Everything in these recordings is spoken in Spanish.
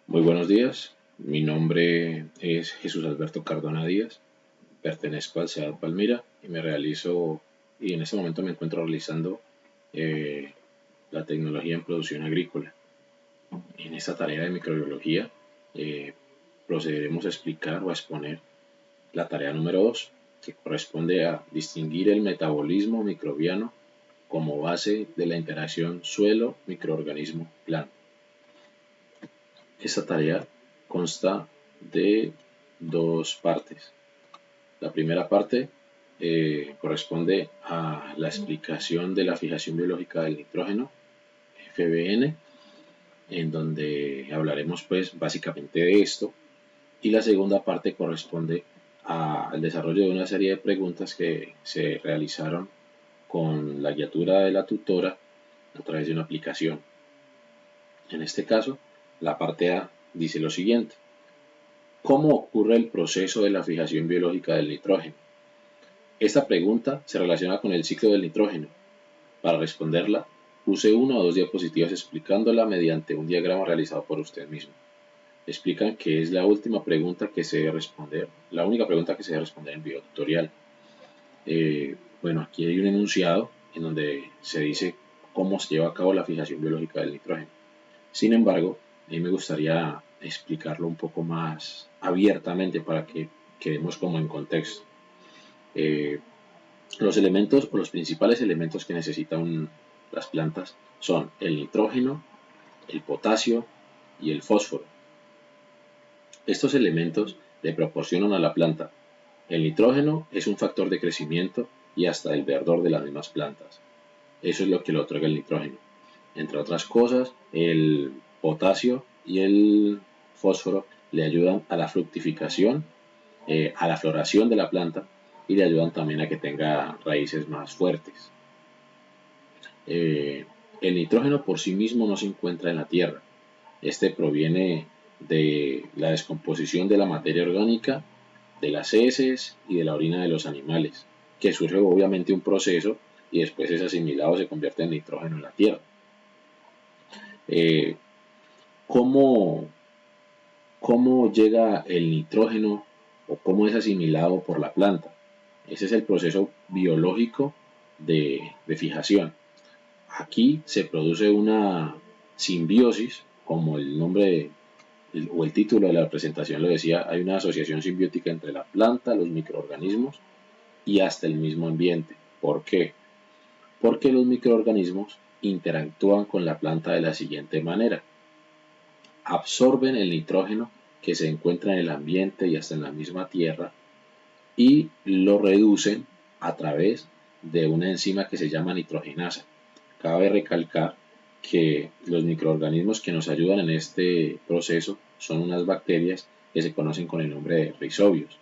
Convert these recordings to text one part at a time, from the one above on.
Muy buenos días, mi nombre es Jesús Alberto Cardona Díaz, pertenezco al CEAD Palmira y en este momento me encuentro realizando eh, la tecnología en producción agrícola. En esta tarea de microbiología eh, procederemos a explicar o a exponer la tarea número 2, que corresponde a distinguir el metabolismo microbiano como base de la interacción suelo-microorganismo-planta. Esta tarea consta de dos partes. La primera parte corresponde a la explicación de la fijación biológica del nitrógeno, FBN, en donde hablaremos pues básicamente de esto. Y la segunda parte corresponde al desarrollo de una serie de preguntas que se realizaron con la guiatura de la tutora a través de una aplicación. En este caso, la parte A dice lo siguiente: ¿cómo ocurre el proceso de la fijación biológica del nitrógeno? Esta pregunta se relaciona con el ciclo del nitrógeno. Para responderla, use una o dos diapositivas explicándola mediante un diagrama realizado por usted mismo. Explican que es la última pregunta que se debe responder, la única pregunta que se debe responder en el video tutorial. Bueno, aquí hay un enunciado en donde se dice cómo se lleva a cabo la fijación biológica del nitrógeno. Sin embargo, a mí me gustaría explicarlo un poco más abiertamente para que quedemos como en contexto. Eh, los elementos o los principales elementos que necesitan las plantas son el nitrógeno, el potasio y el fósforo. Estos elementos le proporcionan a la planta. El nitrógeno es un factor de crecimiento y hasta el verdor de las mismas plantas. Eso es lo que le otorga el nitrógeno. Entre otras cosas, el potasio y el fósforo le ayudan a la fructificación, a la floración de la planta, y le ayudan también a que tenga raíces más fuertes. El nitrógeno por sí mismo no se encuentra en la tierra. Este proviene de la descomposición de la materia orgánica, de las heces y de la orina de los animales, que surge obviamente un proceso y después es asimilado, se convierte en nitrógeno en la tierra. Eh, ¿cómo, ¿Cómo llega el nitrógeno o cómo es asimilado por la planta? Ese es el proceso biológico de fijación. Aquí se produce una simbiosis, como el nombre o el título de la presentación lo decía. Hay una asociación simbiótica entre la planta, los microorganismos y hasta el mismo ambiente. ¿Por qué? Porque los microorganismos interactúan con la planta de la siguiente manera: absorben el nitrógeno que se encuentra en el ambiente y hasta en la misma tierra y lo reducen a través de una enzima que se llama nitrogenasa. Cabe recalcar que los microorganismos que nos ayudan en este proceso son unas bacterias que se conocen con el nombre de rizobios.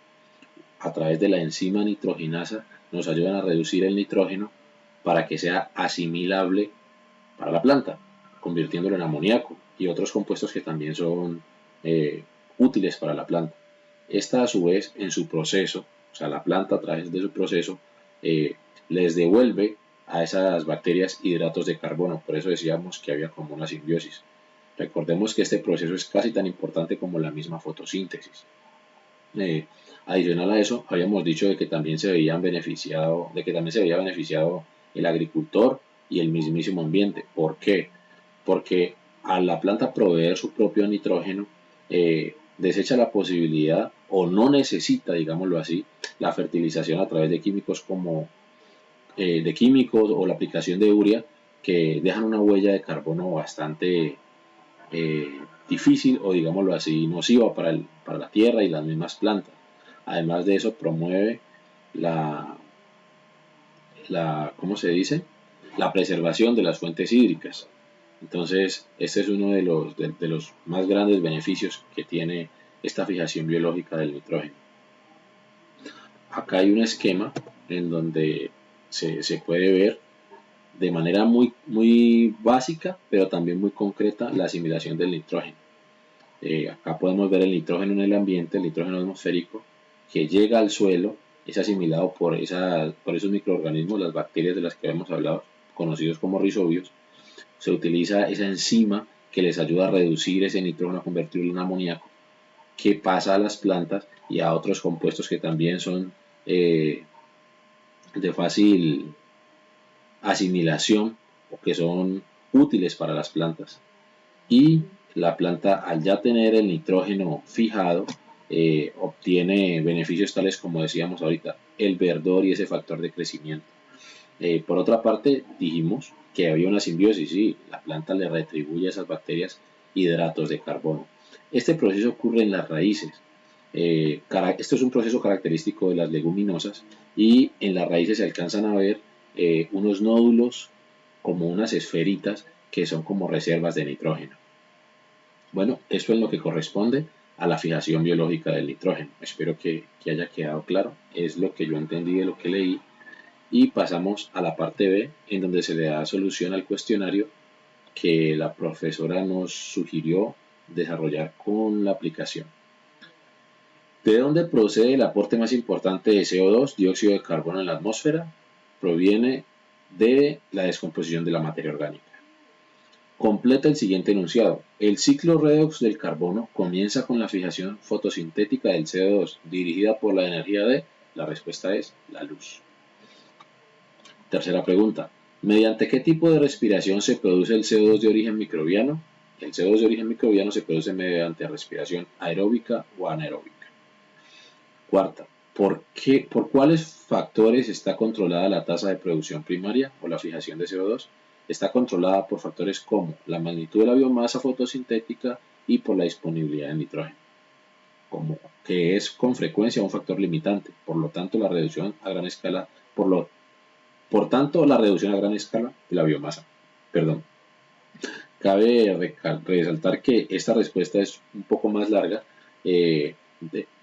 A través de la enzima nitrogenasa nos ayudan a reducir el nitrógeno para que sea asimilable para la planta, convirtiéndolo en amoníaco y otros compuestos que también son útiles para la planta. Esta a su vez en su proceso, o sea, la planta a través de su proceso les devuelve a esas bacterias hidratos de carbono. Por eso decíamos que había como una simbiosis. Recordemos que este proceso es casi tan importante como la misma fotosíntesis. Adicional a eso, habíamos dicho de que también se veía beneficiado el agricultor y el mismísimo ambiente. ¿Por qué? Porque a la planta proveer su propio nitrógeno, desecha la posibilidad o no necesita, digámoslo así, la fertilización a través de químicos o la aplicación de urea, que dejan una huella de carbono bastante difícil o digámoslo así nociva para la tierra y las mismas plantas. Además de eso promueve ¿cómo se dice? La preservación de las fuentes hídricas. Entonces, este es uno de los más grandes beneficios que tiene esta fijación biológica del nitrógeno. Acá hay un esquema en donde se puede ver de manera muy básica, pero también muy concreta, la asimilación del nitrógeno. Acá podemos ver el nitrógeno en el ambiente, el nitrógeno atmosférico, que llega al suelo, es asimilado por esos microorganismos, las bacterias de las que hemos hablado, conocidos como rizobios. Se utiliza esa enzima que les ayuda a reducir ese nitrógeno, a convertirlo en amoníaco, que pasa a las plantas y a otros compuestos que también son de fácil asimilación o que son útiles para las plantas. Y la planta, al ya tener el nitrógeno fijado, obtiene beneficios tales como decíamos ahorita, el verdor y ese factor de crecimiento. Por otra parte, dijimos que había una simbiosis y la planta le retribuye a esas bacterias hidratos de carbono. Este proceso ocurre en las raíces. Esto es un proceso característico de las leguminosas y en las raíces se alcanzan a ver unos nódulos como unas esferitas que son como reservas de nitrógeno. Bueno, esto es lo que corresponde a la fijación biológica del nitrógeno. Espero que haya quedado claro. Es lo que yo entendí de lo que leí. Y pasamos a la parte B, en donde se le da solución al cuestionario que la profesora nos sugirió desarrollar con la aplicación. ¿De dónde procede el aporte más importante de CO2, dióxido de carbono en la atmósfera? Proviene de la descomposición de la materia orgánica. Completa el siguiente enunciado. El ciclo redox del carbono comienza con la fijación fotosintética del CO2, dirigida por la energía de, la respuesta es la luz. Tercera pregunta. ¿Mediante qué tipo de respiración se produce el CO2 de origen microbiano? El CO2 de origen microbiano se produce mediante respiración aeróbica o anaeróbica. Cuarta. ¿Por cuáles factores está controlada la tasa de producción primaria o la fijación de CO2? Está controlada por factores como la magnitud de la biomasa fotosintética y por la disponibilidad de nitrógeno, como que es con frecuencia un factor limitante. Por lo tanto, la reducción a gran escala, de la biomasa. Cabe resaltar que esta respuesta es un poco más larga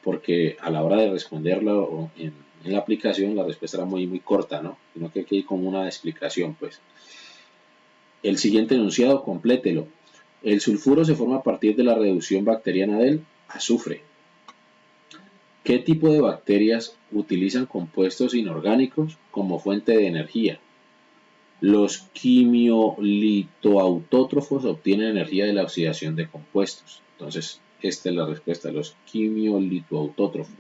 porque a la hora de responderla en la aplicación la respuesta era muy corta, ¿no? Sino que aquí hay como una explicación, pues. El siguiente enunciado, complételo. El sulfuro se forma a partir de la reducción bacteriana del azufre. ¿Qué tipo de bacterias utilizan compuestos inorgánicos como fuente de energía? Los quimiolitoautótrofos obtienen energía de la oxidación de compuestos. Entonces, esta es la respuesta, los quimiolitoautótrofos.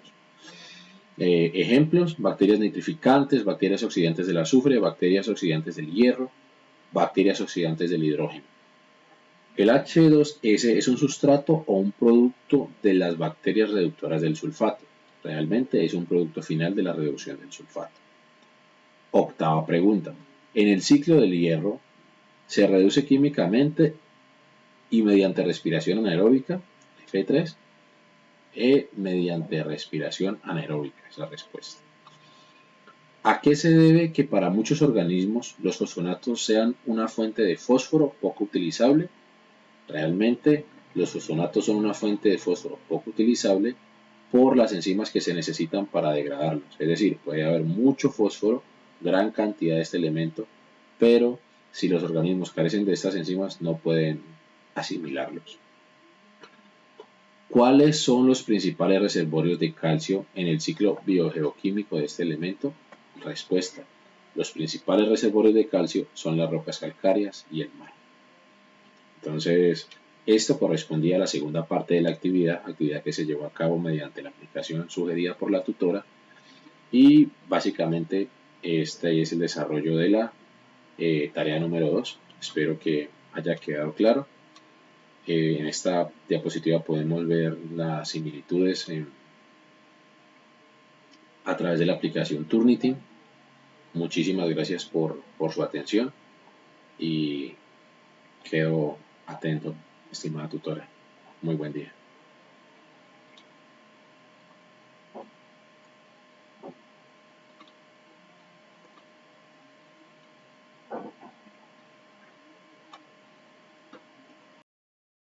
Ejemplos, bacterias nitrificantes, bacterias oxidantes del azufre, bacterias oxidantes del hierro, bacterias oxidantes del hidrógeno. El H2S es un sustrato o un producto de las bacterias reductoras del sulfato. Realmente es un producto final de la reducción del sulfato. Octava pregunta. En el ciclo del hierro se reduce químicamente y mediante respiración anaeróbica, F3, mediante respiración anaeróbica, es la respuesta. ¿A qué se debe que para muchos organismos los fosfonatos sean una fuente de fósforo poco utilizable? Realmente los fosfonatos son una fuente de fósforo poco utilizable por las enzimas que se necesitan para degradarlos. Es decir, puede haber mucho fósforo, gran cantidad de este elemento, pero si los organismos carecen de estas enzimas no pueden asimilarlos. ¿Cuáles son los principales reservorios de calcio en el ciclo biogeoquímico de este elemento? Respuesta. Los principales reservorios de calcio son las rocas calcáreas y el mar. Entonces, esto correspondía a la segunda parte de la actividad que se llevó a cabo mediante la aplicación sugerida por la tutora. Y básicamente este es el desarrollo de la tarea número 2. Espero que haya quedado claro. En esta diapositiva podemos ver las similitudes a través de la aplicación Turnitin. Muchísimas gracias por su atención y quedo atento, estimada tutora. Muy buen día.